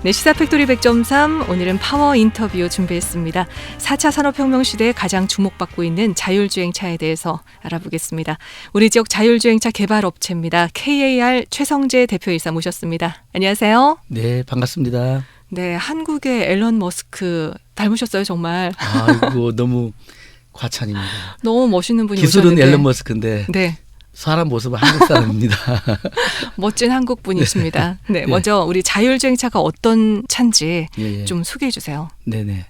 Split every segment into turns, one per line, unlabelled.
네, 시사 팩토리 100.3 오늘은 파워 인터뷰 준비했습니다. 4차 산업혁명 시대에 가장 주목받고 있는 자율주행차에 대해서 알아보겠습니다. 우리 지역 자율주행차 개발업체입니다. KAR 최성재 대표이사 모셨습니다. 안녕하세요.
네, 반갑습니다.
네, 한국의 앨런 머스크 닮으셨어요, 정말.
아이고, 너무 과찬입니다.
너무 멋있는 분이
기술은
오셨는데.
앨런 머스크인데
네.
사람 모습은 한국 사람입니다.
멋진 한국 분이십니다. 네,
네.
먼저 우리 자율주행차가 어떤 차인지
예.
좀 소개해 주세요.
네네.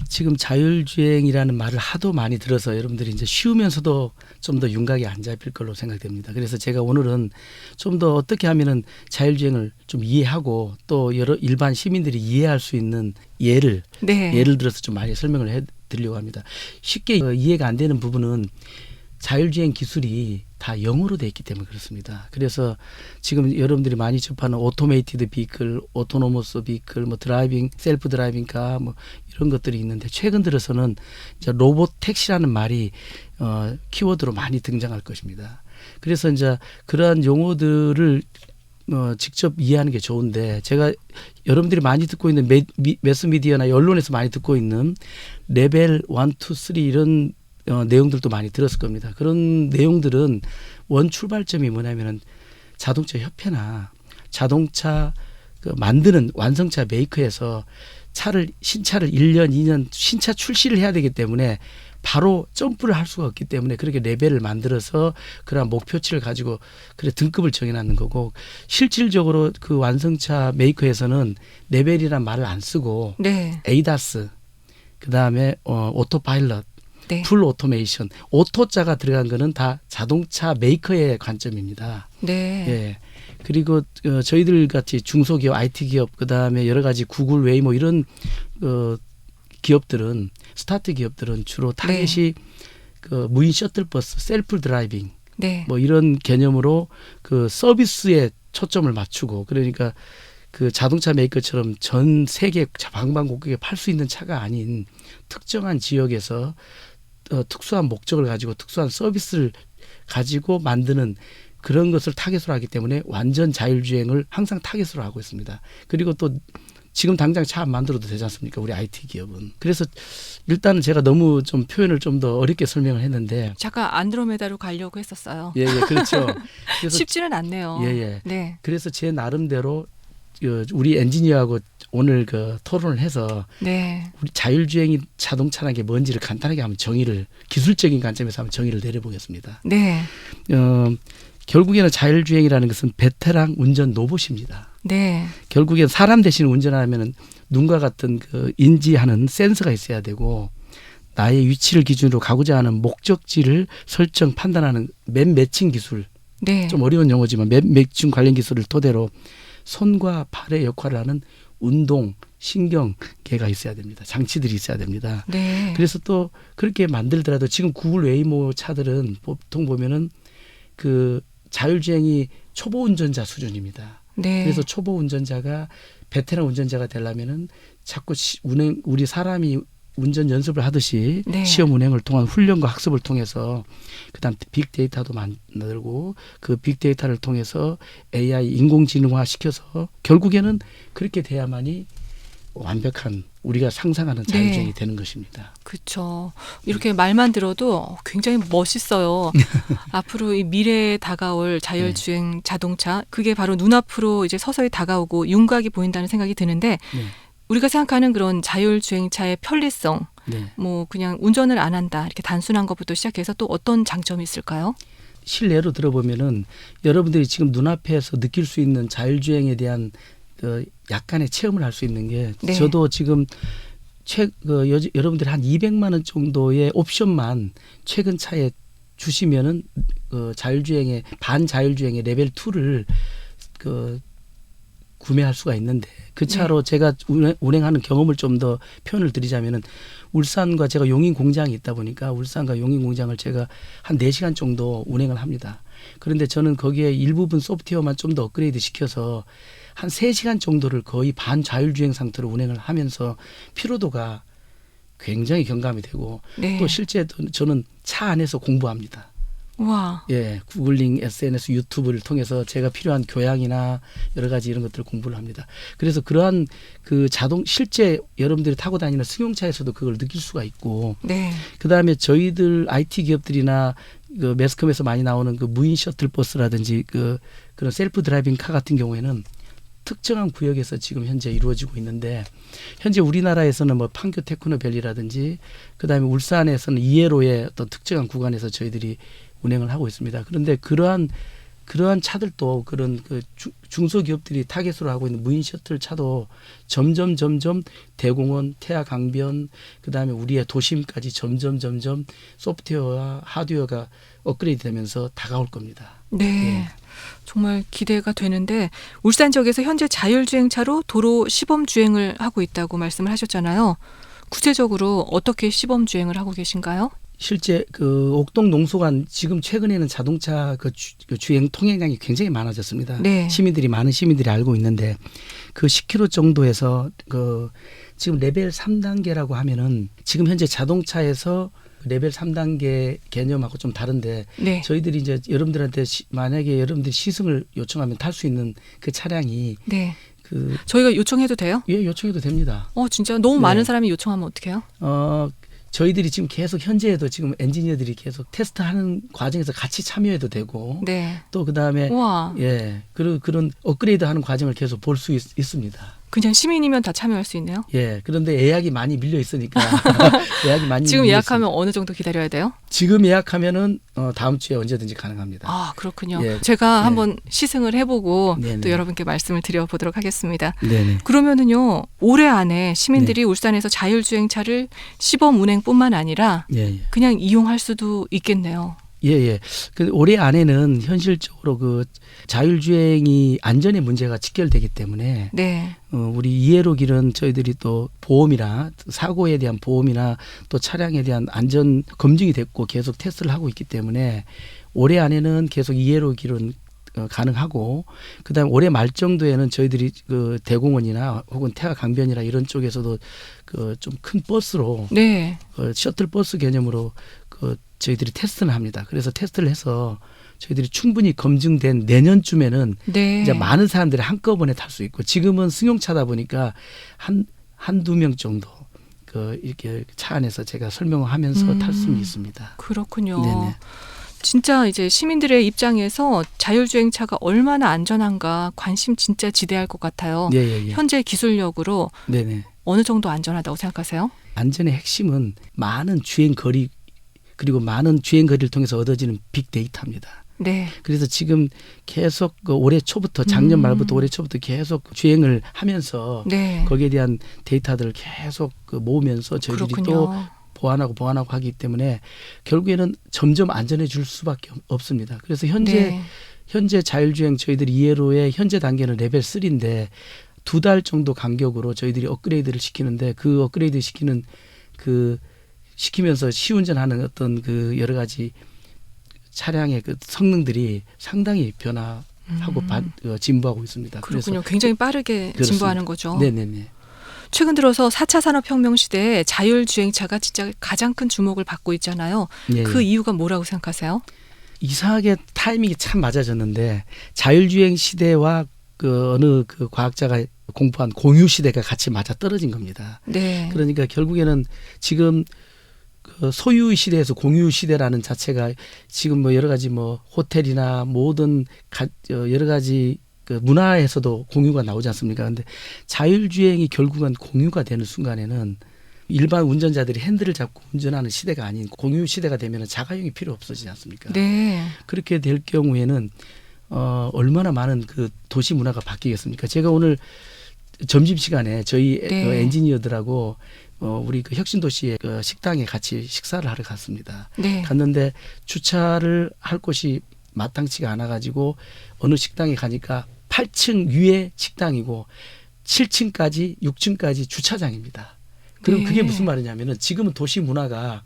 지금 자율주행이라는 말을 하도 많이 들어서 여러분들이 이제 쉬우면서도 좀 더 윤곽이 안 잡힐 걸로 생각됩니다. 그래서 제가 오늘은 좀 더 어떻게 하면은 자율주행을 좀 이해하고 또 여러 일반 시민들이 이해할 수 있는 예를 들어서 좀 많이 설명을 해드리려고 합니다. 쉽게 이해가 안 되는 부분은 자율주행 기술이 다 영어로 돼 있기 때문에 그렇습니다. 그래서 지금 여러분들이 많이 접하는 오토메이티드 비클, 오토노머스 비클, 뭐 드라이빙, 셀프 드라이빙 카, 뭐 이런 것들이 있는데 최근 들어서는 이제 로봇 택시라는 말이 키워드로 많이 등장할 것입니다. 그래서 이제 그러한 용어들을 직접 이해하는 게 좋은데 제가 여러분들이 많이 듣고 있는 매스미디어나 언론에서 많이 듣고 있는 레벨 1, 2, 3 이런 내용들도 많이 들었을 겁니다. 그런 내용들은 원 출발점이 뭐냐면은 자동차 협회나 자동차 만드는 완성차 메이커에서 신차를 1년, 2년 신차 출시를 해야 되기 때문에 바로 점프를 할 수가 없기 때문에 그렇게 레벨을 만들어서 그런 목표치를 가지고 그래 등급을 정해놨는 거고 실질적으로 그 완성차 메이커에서는 레벨이란 말을 안 쓰고
네.
에이다스 그다음에 오토파일럿
네.
풀 오토메이션, 오토자가 들어간 거는 다 자동차 메이커의 관점입니다.
네.
예. 그리고 저희들 같이 중소기업, IT 기업, 그 다음에 여러 가지 구글, 웨이모 이런 기업들은 스타트 기업들은 주로 타겟이 그 무인 셔틀버스, 셀프 드라이빙, 뭐 이런 개념으로 그 서비스에 초점을 맞추고 그러니까 그 자동차 메이커처럼 전 세계 방방곡곡에 팔 수 있는 차가 아닌 특정한 지역에서 특수한 목적을 가지고 특수한 서비스를 가지고 만드는 그런 것을 타겟으로 하기 때문에 완전 자율주행을 항상 타겟으로 하고 있습니다. 그리고 또 지금 당장 차 안 만들어도 되지 않습니까? 우리 IT 기업은. 그래서 일단은 제가 너무 좀 표현을 좀 더 어렵게 설명을 했는데
잠깐 안드로메다로 가려고 했었어요.
예, 그렇죠. 그래서
쉽지는 않네요.
예.
네.
그래서 제 나름대로 우리 엔지니어하고 오늘 토론을 해서 우리 자율주행이 자동차라는 게 뭔지를 간단하게 한번 기술적인 관점에서 한번 정의를 내려보겠습니다.
네.
결국에는 자율주행이라는 것은 베테랑 운전 로봇입니다.
네.
결국엔 사람 대신 운전하면은 눈과 같은 인지하는 센서가 있어야 되고 나의 위치를 기준으로 가고자 하는 목적지를 설정 판단하는 맵 매칭 기술.
네.
좀 어려운 용어지만 맵 매칭 관련 기술을 토대로 손과 팔의 역할을 하는 운동, 신경계가 있어야 됩니다. 장치들이 있어야 됩니다.
네.
그래서 또 그렇게 만들더라도 지금 구글 웨이모 차들은 보통 보면은 그 자율주행이 초보 운전자 수준입니다.
네.
그래서 초보 운전자가 베테랑 운전자가 되려면은 자꾸 우리 사람이 운전 연습을 하듯이 시험 운행을 통한 훈련과 학습을 통해서 그다음 빅데이터도 만들고 그 빅데이터를 통해서 AI 인공지능화 시켜서 결국에는 그렇게 돼야만이 완벽한 우리가 상상하는 자율주행이 되는 것입니다.
그렇죠. 이렇게 말만 들어도 굉장히 멋있어요. 앞으로 이 미래에 다가올 자율주행 자동차 그게 바로 눈앞으로 이제 서서히 다가오고 윤곽이 보인다는 생각이 드는데 우리가 생각하는 그런 자율주행차의 편리성, 뭐 그냥 운전을 안 한다 이렇게 단순한 것부터 시작해서 또 어떤 장점이 있을까요?
실례로 들어보면은 여러분들이 지금 눈앞에서 느낄 수 있는 자율주행에 대한 약간의 체험을 할 수 있는 게 저도 지금 여러분들이 한 200만 원 정도의 옵션만 최근 차에 주시면은 자율주행의 반자율주행의 레벨 2를 구매할 수가 있는데 그 차로 제가 운행하는 경험을 좀 더 표현을 드리자면은 울산과 제가 용인 공장이 있다 보니까 울산과 용인 공장을 제가 한 4시간 정도 운행을 합니다. 그런데 저는 거기에 일부분 소프트웨어만 좀 더 업그레이드 시켜서 한 3시간 정도를 거의 반자율주행 상태로 운행을 하면서 피로도가 굉장히 경감이 되고 또 실제 저는 차 안에서 공부합니다.
와.
예, 구글링, SNS, 유튜브를 통해서 제가 필요한 교양이나 여러 가지 이런 것들을 공부를 합니다. 그래서 그러한 그 실제 여러분들이 타고 다니는 승용차에서도 그걸 느낄 수가 있고,
네.
그 다음에 저희들 IT 기업들이나 그 매스컴에서 많이 나오는 그 무인 셔틀버스라든지 그런 셀프 드라이빙 카 같은 경우에는 특정한 구역에서 지금 현재 이루어지고 있는데, 현재 우리나라에서는 뭐 판교 테크노밸리라든지 그다음에 울산에서는 이해로의 어떤 특정한 구간에서 저희들이 운행을 하고 있습니다. 그런데 그러한 차들도 그런 그 중소기업들이 타겟으로 하고 있는 무인 셔틀 차도 점점 대공원, 태아 강변, 그다음에 우리의 도심까지 점점 소프트웨어와 하드웨어가 업그레이드 되면서 다가올 겁니다.
네.
예.
정말 기대가 되는데 울산 지역에서 현재 자율주행차로 도로 시범 주행을 하고 있다고 말씀을 하셨잖아요. 구체적으로 어떻게 시범 주행을 하고 계신가요?
실제 그 옥동 농소간 지금 최근에는 자동차 그 주행 통행량이 굉장히 많아졌습니다.
네.
많은 시민들이 알고 있는데 그 10km 정도에서 그 지금 레벨 3단계라고 하면은 지금 현재 자동차에서 레벨 3단계 개념하고 좀 다른데,
네.
저희들이 이제 여러분들한테 만약에 여러분들이 시승을 요청하면 탈 수 있는 그 차량이
네. 저희가 요청해도 돼요?
예, 요청해도 됩니다.
진짜 너무
네.
많은 사람이 요청하면 어떡해요?
저희들이 지금 계속 현재에도 지금 엔지니어들이 계속 테스트하는 과정에서 같이 참여해도 되고,
네.
또 그다음에
우와.
예, 그런 업그레이드하는 과정을 계속 볼 수 있습니다.
그냥 시민이면 다 참여할 수 있네요?
예, 그런데 예약이 많이 밀려 있으니까 예약이 많이
지금
밀려
예약하면
있습니다.
어느 정도 기다려야 돼요?
지금 예약하면은 다음 주에 언제든지 가능합니다.
아, 그렇군요.
예.
제가
네.
한번 시승을 해보고
네네.
또 여러분께 말씀을 드려보도록 하겠습니다.
네네.
그러면은요, 올해 안에 시민들이 울산에서 자율주행차를 시범 운행뿐만 아니라
예.
그냥 이용할 수도 있겠네요.
예. 그 올해 안에는 현실적으로 그 자율주행이 안전의 문제가 직결되기 때문에
네.
우리 이해로 길은 저희들이 또 보험이나 사고에 대한 보험이나 또 차량에 대한 안전 검증이 됐고 계속 테스트를 하고 있기 때문에 올해 안에는 계속 이해로 길은 가능하고, 그다음에 올해 말 정도에는 저희들이 그 대공원이나 혹은 태화 강변이나 이런 쪽에서도 그 좀 큰 버스로
네.
셔틀 버스 개념으로 저희들이 테스트를 합니다. 그래서 테스트를 해서 저희들이 충분히 검증된 내년쯤에는
네.
이제 많은 사람들이 한꺼번에 탈 수 있고, 지금은 승용차다 보니까 한두 명 정도 이렇게 차 안에서 제가 설명을 하면서 탈 수는 있습니다.
그렇군요.
네네.
진짜 이제 시민들의 입장에서 자율주행차가 얼마나 안전한가 관심 진짜 지대할 것 같아요.
예.
현재 기술력으로
네네.
어느 정도 안전하다고 생각하세요?
안전의 핵심은 많은 주행 거리, 그리고 많은 주행 거리를 통해서 얻어지는 빅데이터입니다.
네.
그래서 지금 계속 올해 초부터, 작년 말부터 올해 초부터 계속 주행을 하면서
네.
거기에 대한 데이터들을 계속 모으면서 저희들이
그렇군요.
또 보완하고 하기 때문에 결국에는 점점 안전해질 수밖에 없습니다. 그래서 현재 자율주행 저희들이 이해로의 현재 단계는 레벨 3인데 2달 정도 간격으로 저희들이 업그레이드를 시키는데, 그 업그레이드 시키면서 시운전하는 어떤 그 여러 가지 차량의 그 성능들이 상당히 변화하고 진보하고 있습니다.
그렇군요. 굉장히 빠르게
그렇습니다.
진보하는 거죠.
네네네.
최근 들어서 4차 산업혁명 시대에 자율주행차가 진짜 가장 큰 주목을 받고 있잖아요.
예.
그 이유가 뭐라고 생각하세요?
이상하게 타이밍이 참 맞아졌는데, 자율주행 시대와 어느 과학자가 공부한 공유 시대가 같이 맞아 떨어진 겁니다.
네.
그러니까 결국에는 지금 소유 시대에서 공유 시대라는 자체가 지금 여러 가지 호텔이나 모든 여러 가지 문화에서도 공유가 나오지 않습니까? 근데 자율주행이 결국은 공유가 되는 순간에는 일반 운전자들이 핸들을 잡고 운전하는 시대가 아닌 공유 시대가 되면 자가용이 필요 없어지지 않습니까?
네.
그렇게 될 경우에는 얼마나 많은 도시 문화가 바뀌겠습니까? 제가 오늘 점심시간에 저희 엔지니어들하고 우리 혁신도시의 식당에 같이 식사를 하러 갔습니다.
네.
갔는데 주차를 할 곳이 마땅치가 않아가지고 어느 식당에 가니까 8층 위에 식당이고 7층까지 6층까지 주차장입니다. 그럼 그게 무슨 말이냐면은 지금은 도시 문화가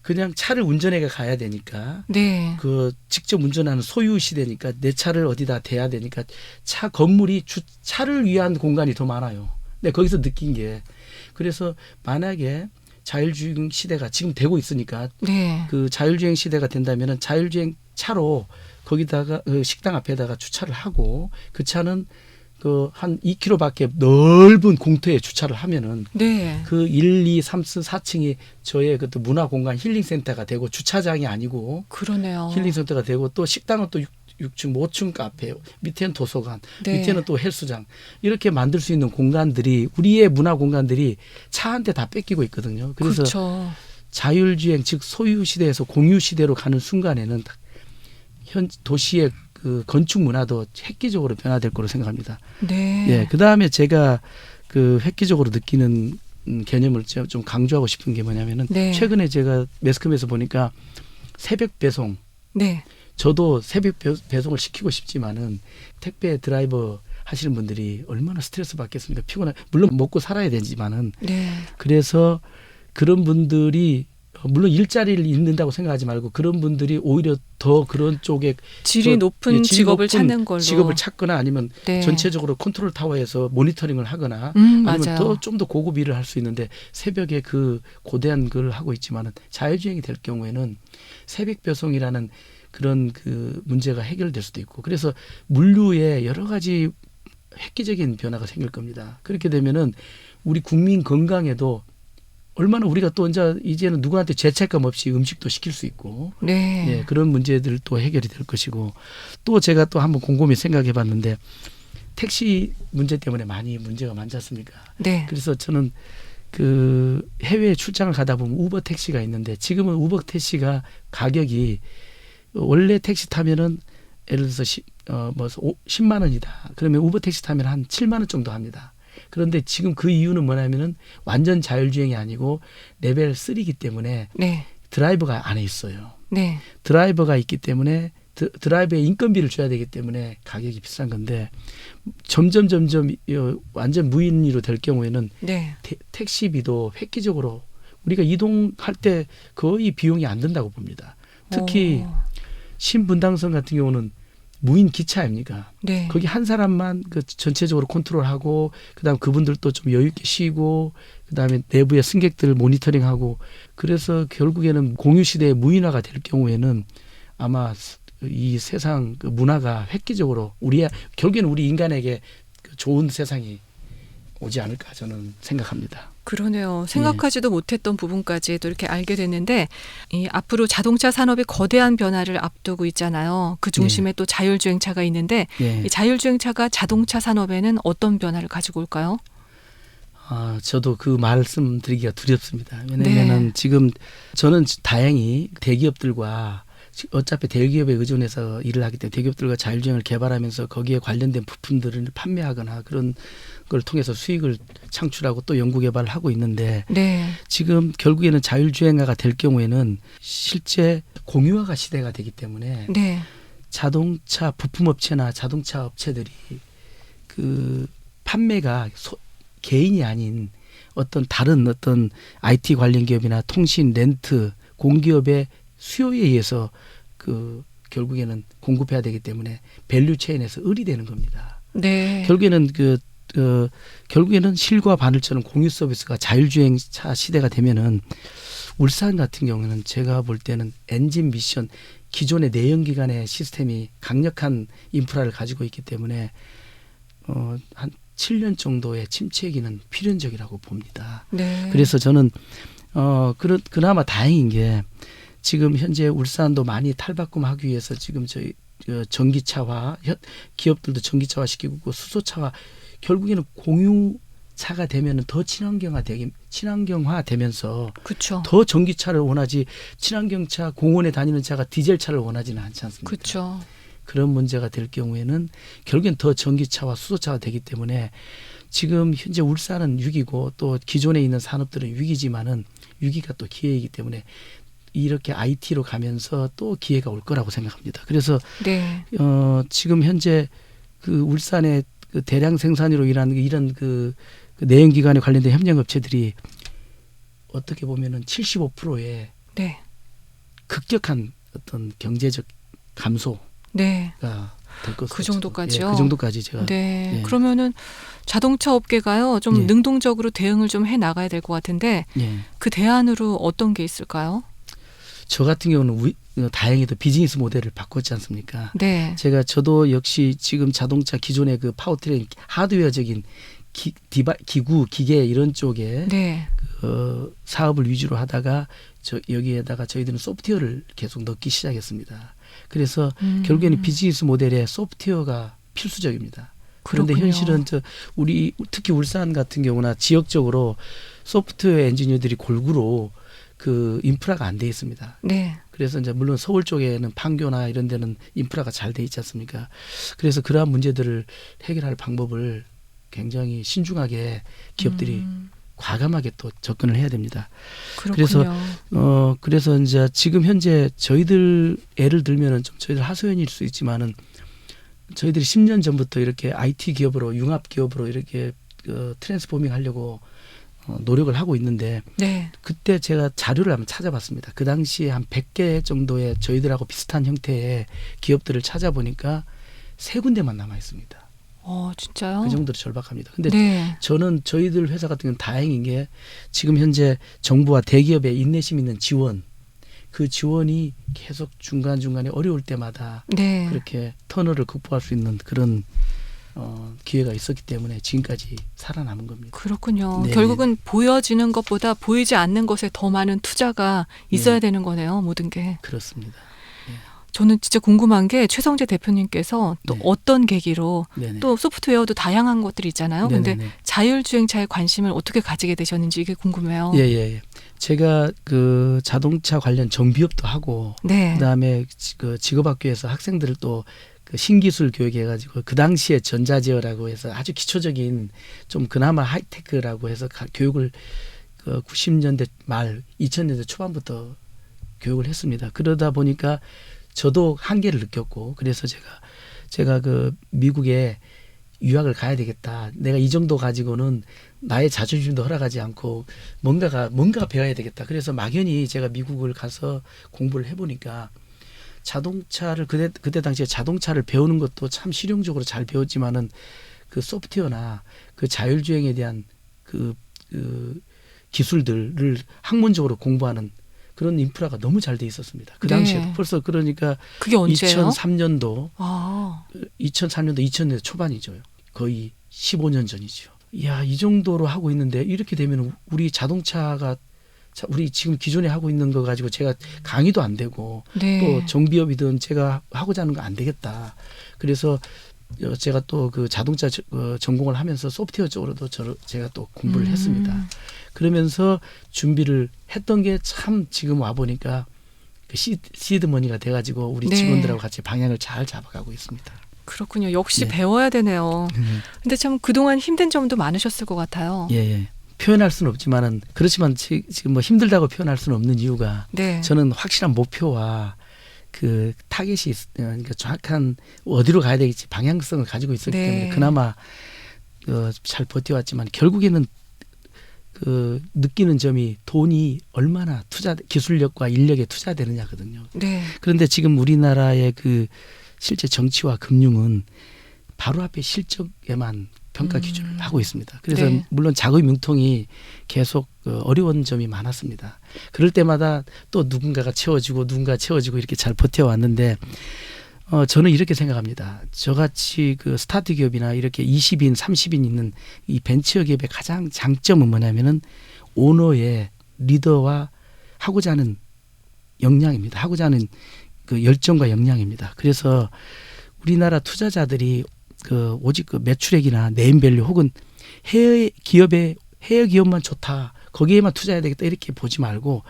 그냥 차를 운전해 가야 되니까 직접 운전하는 소유 시대니까 내 차를 어디다 대야 되니까 건물이 차를 위한 공간이 더 많아요. 근데 거기서 느낀 게, 그래서 만약에 자율주행 시대가 지금 되고 있으니까
네.
그 자율주행 시대가 된다면은 자율주행 차로 거기다가 식당 앞에다가 주차를 하고 그 차는 그 한 2km밖에 넓은 공터에 주차를 하면은
네.
그 1, 2, 3, 4층이 저의 그 문화 공간 힐링센터가 되고 주차장이 아니고
그러네요.
힐링센터가 되고 또 식당은 또 6층, 5층 카페, 밑에는 도서관,
네.
밑에는 또 헬스장 이렇게 만들 수 있는 공간들이 우리의 문화 공간들이 차한테 다 뺏기고 있거든요. 그래서
그렇죠.
자율주행 즉 소유 시대에서 공유 시대로 가는 순간에는 현 도시의 그 건축 문화도 획기적으로 변화될 거로 생각합니다.
네.
예, 그 다음에 제가 그 획기적으로 느끼는 개념을 좀 강조하고 싶은 게 뭐냐면은
네.
최근에 제가 매스컴에서 보니까 새벽 배송.
네.
저도 새벽 배송을 시키고 싶지만은 택배 드라이버 하시는 분들이 얼마나 스트레스 받겠습니까? 피곤해. 물론 먹고 살아야 되지만은
네.
그래서 그런 분들이 물론 일자리를 잃는다고 생각하지 말고 그런 분들이 오히려 더 그런 쪽에
질이 높은 직업을 찾는 걸로.
직업을 찾거나 아니면
네.
전체적으로 컨트롤 타워에서 모니터링을 하거나 아니면
맞아요.
더 좀 더 고급 일을 할 수 있는데 새벽에 그 고대한 걸 하고 있지만은 자율주행이 될 경우에는 새벽 배송이라는 그런 그 문제가 해결될 수도 있고 그래서 물류에 여러 가지 획기적인 변화가 생길 겁니다. 그렇게 되면은 우리 국민 건강에도 얼마나 우리가 또 이제는 누구한테 죄책감 없이 음식도 시킬 수 있고
네.
예, 그런 문제들도 해결이 될 것이고 또 제가 또 한번 곰곰이 생각해 봤는데 택시 문제 때문에 많이 문제가 많지 않습니까?
네.
그래서 저는 그 해외에 출장을 가다 보면 우버 택시가 있는데 지금은 우버 택시가 가격이 원래 택시 타면은 예를 들어서 10만 원이다. 그러면 우버 택시 타면 한 7만 원 정도 합니다. 그런데 지금 그 이유는 뭐냐면은 완전 자율주행이 아니고 레벨 3이기 때문에
네.
드라이버가 안에 있어요.
네.
드라이버가 있기 때문에 드라이버에 인건비를 줘야 되기 때문에 가격이 비싼 건데 점점 완전 무인으로 될 경우에는
네.
택시비도 획기적으로 우리가 이동할 때 거의 비용이 안 든다고 봅니다. 특히 신분당선 같은 경우는 무인 기차 아닙니까?
네.
거기 한 사람만 그 전체적으로 컨트롤하고 그다음 그분들도 좀 여유 있게 쉬고 그다음에 내부의 승객들 모니터링하고 그래서 결국에는 공유 시대의 무인화가 될 경우에는 아마 이 세상 그 문화가 획기적으로 결국에는 우리 인간에게 그 좋은 세상이 오지 않을까 저는 생각합니다.
그러네요. 생각하지도 못했던 부분까지 또 이렇게 알게 됐는데 이 앞으로 자동차 산업이 거대한 변화를 앞두고 있잖아요. 그 중심에 또 자율주행차가 있는데
예.
이 자율주행차가 자동차 산업에는 어떤 변화를 가지고 올까요?
저도 그 말씀드리기가 두렵습니다. 왜냐하면 지금 저는 다행히 대기업들과 어차피 대기업에 의존해서 일을 하기 때문에 대기업들과 자율주행을 개발하면서 거기에 관련된 부품들을 판매하거나 그런 걸 통해서 수익을 창출하고 또 연구 개발을 하고 있는데 지금 결국에는 자율주행화가 될 경우에는 실제 공유화가 시대가 되기 때문에 자동차 부품업체나 자동차 업체들이 그 판매가 개인이 아닌 다른 어떤 IT 관련 기업이나 통신, 렌트, 공기업의 수요에 의해서 그 결국에는 공급해야 되기 때문에 밸류 체인에서 을이 되는 겁니다. 결국에는 결국에는 실과 바늘처럼 공유 서비스가 자율주행차 시대가 되면은 울산 같은 경우는 제가 볼 때는 엔진 미션 기존의 내연기관의 시스템이 강력한 인프라를 가지고 있기 때문에 한 7년 정도의 침체기는 필연적이라고 봅니다. 그래서 저는 그나마 다행인 게 지금 현재 울산도 많이 탈바꿈하기 위해서 지금 저희 전기차와 기업들도 전기차화 시키고 있고 수소차와 결국에는 공유차가 되면은 더 친환경화 되면서 더 전기차를 원하지 친환경차 공원에 다니는 차가 디젤차를 원하지는 않지 않습니까? 그런 문제가 될 경우에는 결국엔 더 전기차와 수소차가 되기 때문에 지금 현재 울산은 위기고 또 기존에 있는 산업들은 위기지만은 위기가 또 기회이기 때문에 이렇게 IT로 가면서 또 기회가 올 거라고 생각합니다. 그래서 지금 현재 그 울산의 그 대량 생산으로 일하는 이런 그 내연기관에 관련된 협력업체들이 어떻게 보면은 75%의 급격한 어떤 경제적 감소가 될 것으로.
그 정도까지요?
예, 그 정도까지 제가.
네.
예.
그러면은 자동차 업계가요 좀
예.
능동적으로 대응을 좀 해 나가야 될 것 같은데
예.
그 대안으로 어떤 게 있을까요?
저 같은 경우는 다행히도 비즈니스 모델을 바꿨지 않습니까?
네.
저도 역시 지금 자동차 기존의 그 파워트레인 하드웨어적인 기구, 기계 이런 쪽에
네.
사업을 위주로 하다가 여기에다가 저희들은 소프트웨어를 계속 넣기 시작했습니다. 그래서 결국에는 비즈니스 모델에 소프트웨어가 필수적입니다. 그런데
그렇군요.
현실은 우리 특히 울산 같은 경우나 지역적으로 소프트웨어 엔지니어들이 골고루 그 인프라가 안 돼 있습니다.
네.
그래서 이제 물론 서울 쪽에는 판교나 이런 데는 인프라가 잘 돼 있지 않습니까? 그래서 그러한 문제들을 해결할 방법을 굉장히 신중하게 기업들이 과감하게 또 접근을 해야 됩니다.
그렇군요.
그래서 이제 지금 현재 저희들 예를 들면은 좀 저희들 하소연일 수 있지만은 저희들이 10년 전부터 이렇게 IT 기업으로 융합 기업으로 이렇게 트랜스포밍 하려고 노력을 하고 있는데
네.
그때 제가 자료를 한번 찾아봤습니다. 그 당시에 한 100개 정도의 저희들하고 비슷한 형태의 기업들을 찾아보니까 3군데만 남아 있습니다.
진짜요?
그 정도로 절박합니다. 근데
네.
저는 저희들 회사 같은 경우는 다행인 게 지금 현재 정부와 대기업의 인내심 있는 지원, 그 지원이 계속 중간중간에 어려울 때마다
네.
그렇게 터널을 극복할 수 있는 그런 기회가 있었기 때문에 지금까지 살아남은 겁니다.
그렇군요.
네.
결국은 보여지는 것보다 보이지 않는 것에 더 많은 투자가 있어야 되는 거네요. 모든 게.
그렇습니다.
저는 진짜 궁금한 게 최성재 대표님께서 또
네.
어떤 계기로
네네.
또 소프트웨어도 다양한 것들이 있잖아요. 근데
네네네.
자율주행차에 관심을 어떻게 가지게 되셨는지 이게 궁금해요.
예. 제가 그 자동차 관련 정비업도 하고
네.
그다음에 그 직업학교에서 학생들을 또 그 신기술 교육해가지고 그 당시에 전자제어라고 해서 아주 기초적인 좀 그나마 하이테크라고 해서 교육을 90년대 말 2000년대 초반부터 교육을 했습니다. 그러다 보니까 저도 한계를 느꼈고 그래서 제가 그 미국에 유학을 가야 되겠다. 내가 이 정도 가지고는 나의 자존심도 허락하지 않고 뭔가 배워야 되겠다. 그래서 막연히 제가 미국을 가서 공부를 해보니까 자동차를 그때 당시에 자동차를 배우는 것도 참 실용적으로 잘 배웠지만은 그 소프트웨어나 그 자율주행에 대한 그 기술들을 학문적으로 공부하는 그런 인프라가 너무 잘 돼 있었습니다. 그 당시에도
네.
벌써 그러니까
그게 언제예요?
2003년도,
아,
2000년대 초반이죠. 거의 15년 전이죠. 이야, 이 정도로 하고 있는데 이렇게 되면 우리 자동차가 우리 지금 기존에 하고 있는 거 가지고 제가 강의도 안 되고
네.
또 정비업이든 제가 하고자 하는 거 안 되겠다. 그래서 제가 또 그 자동차 전공을 하면서 소프트웨어 쪽으로도 제가 또 공부를 했습니다. 그러면서 준비를 했던 게 참 지금 와 보니까 그 시드머니가 돼가지고 우리
네.
직원들하고 같이 방향을 잘 잡아가고 있습니다.
그렇군요. 역시
네.
배워야 되네요. 근데 참 그동안 힘든 점도 많으셨을 것 같아요.
예. 표현할 수는 없지만은 그렇지만 지금 뭐 힘들다고 표현할 수는 없는 이유가
네.
저는 확실한 목표와 그 타겟이 그러니까 정확한 어디로 가야 되겠지 방향성을 가지고 있었기
네.
때문에 그나마 잘 버텨왔지만 결국에는 그 느끼는 점이 돈이 얼마나 기술력과 인력에 투자되느냐거든요.
네.
그런데 지금 우리나라의 그 실제 정치와 금융은 바로 앞에 실적에만 평가 기준을 하고 있습니다. 그래서
네.
물론 자금 융통이 계속 어려운 점이 많았습니다. 그럴 때마다 또 누군가가 채워지고 이렇게 잘 버텨왔는데 저는 이렇게 생각합니다. 저같이 그 스타트 기업이나 이렇게 20인, 30인 있는 이 벤처 기업의 가장 장점은 뭐냐면은 오너의 리더와 하고자 하는 역량입니다. 하고자 하는 그 열정과 역량입니다. 그래서 우리나라 투자자들이 오직 그 매출액이나 네임밸류 혹은 해외 기업만 좋다. 거기에만 투자해야 되겠다. 이렇게 보지 말고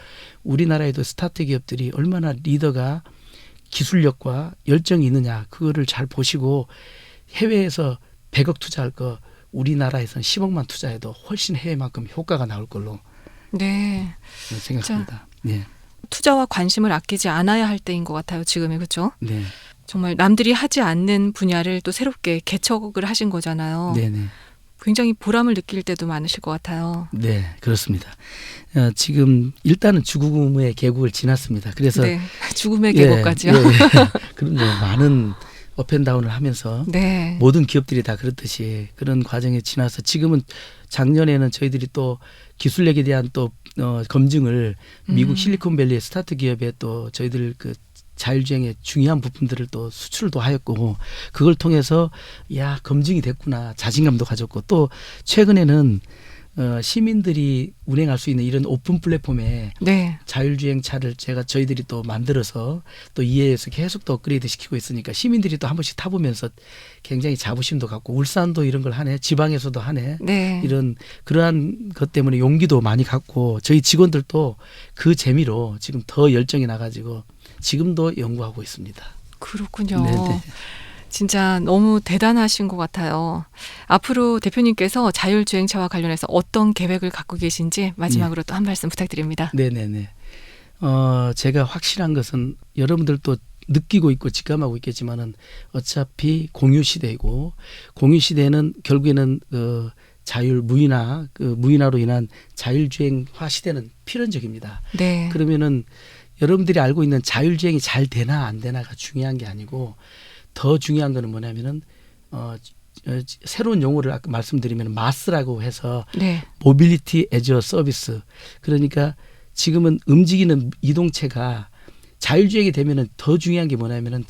우리나라에도 스타트 기업들이 얼마나 리더가 기술력과 열정이 있느냐. 그거를 잘 보시고 해외에서 100억 투자할 거 우리나라에서는 10억만 투자해도 훨씬 해외만큼 효과가 나올 걸로
네.
생각합니다. 네.
투자와 관심을 아끼지 않아야 할 때인 것 같아요. 지금이 그렇죠?
네.
정말 남들이 하지 않는 분야를 또 새롭게 개척을 하신 거잖아요.
네네.
굉장히 보람을 느낄 때도 많으실 것 같아요.
네, 그렇습니다. 지금 일단은 죽음의 계곡을 지났습니다. 그래서
네, 죽음의 계곡까지요.
그런 많은 업앤다운을 하면서
네.
모든 기업들이 다 그렇듯이 그런 과정에 지나서 지금은 작년에는 저희들이 또 기술력에 대한 또 검증을 미국 실리콘밸리의 스타트 기업에 또 저희들 그 자율주행의 중요한 부품들을 또 수출도 하였고 그걸 통해서 야 검증이 됐구나 자신감도 가졌고 또 최근에는 시민들이 운행할 수 있는 이런 오픈 플랫폼에
네.
자율주행 차를 저희들이 또 만들어서 또 이해해서 계속 또 업그레이드 시키고 있으니까 시민들이 또 한 번씩 타보면서 굉장히 자부심도 갖고 울산도 이런 걸 하네 지방에서도 하네
네.
이런 그러한 것 때문에 용기도 많이 갖고 저희 직원들도 그 재미로 지금 더 열정이 나가지고 지금도 연구하고 있습니다.
그렇군요.
네네.
진짜 너무 대단하신 것 같아요. 앞으로 대표님께서 자율주행차와 관련해서 어떤 계획을 갖고 계신지 마지막으로 또 한 말씀 부탁드립니다.
네네네. 제가 확실한 것은 여러분들도 느끼고 있고 직감하고 있겠지만은 어차피 공유 시대이고 공유 시대는 결국에는 무인화로 인한 자율주행화 시대는 필연적입니다.
네.
그러면은 여러분들이 알고 있는 자율주행이 잘 되나 안 되나가 중요한 게 아니고 더 중요한 거는 뭐냐면은 새로운 용어를 아까 말씀드리면 마스라고 해서
네.
모빌리티 애저 서비스. 그러니까 지금은 움직이는 이동체가 자율주행이 되면은 더 중요한 게 뭐냐면은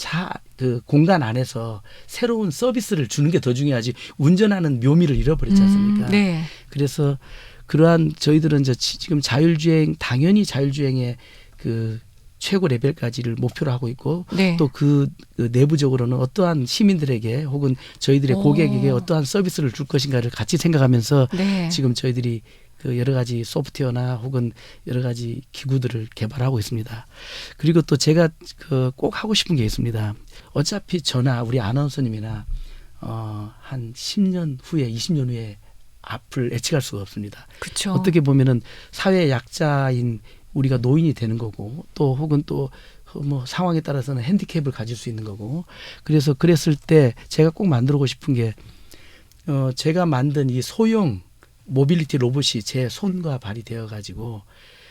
그 공간 안에서 새로운 서비스를 주는 게 더 중요하지 운전하는 묘미를 잃어버렸지 않습니까?
네.
그래서 그러한 저희들은 지금 당연히 자율주행의 그 최고 레벨까지를 목표로 하고 있고
네.
또 그 내부적으로는 어떠한 시민들에게 혹은 저희들의 고객에게 어떠한 서비스를 줄 것인가를 같이 생각하면서
네.
지금 저희들이 그 여러 가지 소프트웨어나 혹은 여러 가지 기구들을 개발하고 있습니다. 그리고 또 제가 꼭 하고 싶은 게 있습니다. 어차피 저나 우리 아나운서님이나 한 10년 후에 20년 후에 앞을 예측할 수가 없습니다.
그렇죠.
어떻게 보면은 사회 약자인 우리가 노인이 되는 거고 또 혹은 또 뭐 상황에 따라서는 핸디캡을 가질 수 있는 거고 그래서 그랬을 때 제가 꼭 만들고 싶은 게 제가 만든 이 소형 모빌리티 로봇이 제 손과 발이 되어 가지고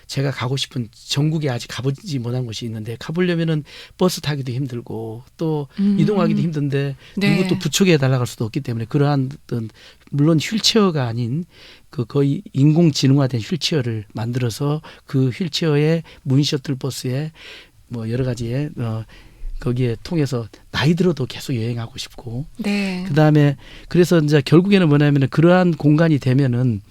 제가 가고 싶은 전국에 아직 가보지 못한 곳이 있는데 가보려면은 버스 타기도 힘들고 또 이동하기도 힘든데
네.
누구 또 부축해 달라갈 수도 없기 때문에 그러한 어떤 물론 휠체어가 아닌 그 거의 인공지능화된 휠체어를 만들어서 그 휠체어에 무인 셔틀 버스에 뭐 여러 가지의 거기에 통해서 나이 들어도 계속 여행하고 싶고
네.
그다음에 그래서 이제 결국에는 뭐냐면은 그러한 공간이 되면은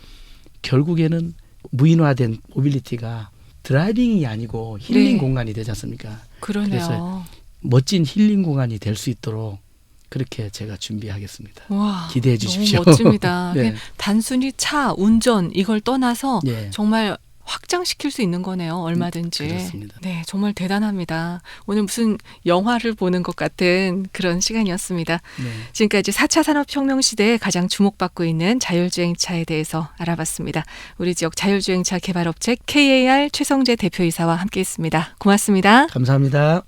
결국에는 무인화된 모빌리티가 드라이빙이 아니고 힐링
네.
공간이 되지 않습니까?
그러네요.
그래서 멋진 힐링 공간이 될 수 있도록 그렇게 제가 준비하겠습니다.
와,
기대해 주십시오.
너무 멋집니다.
네.
그냥 단순히 차, 운전 이걸 떠나서
네.
정말 확장시킬 수 있는 거네요. 얼마든지.
그렇습니다.
네, 정말 대단합니다. 오늘 무슨 영화를 보는 것 같은 그런 시간이었습니다.
네.
지금까지 4차 산업혁명 시대에 가장 주목받고 있는 자율주행차에 대해서 알아봤습니다. 우리 지역 자율주행차 개발업체 KAR 최성재 대표이사와 함께했습니다. 고맙습니다.
감사합니다.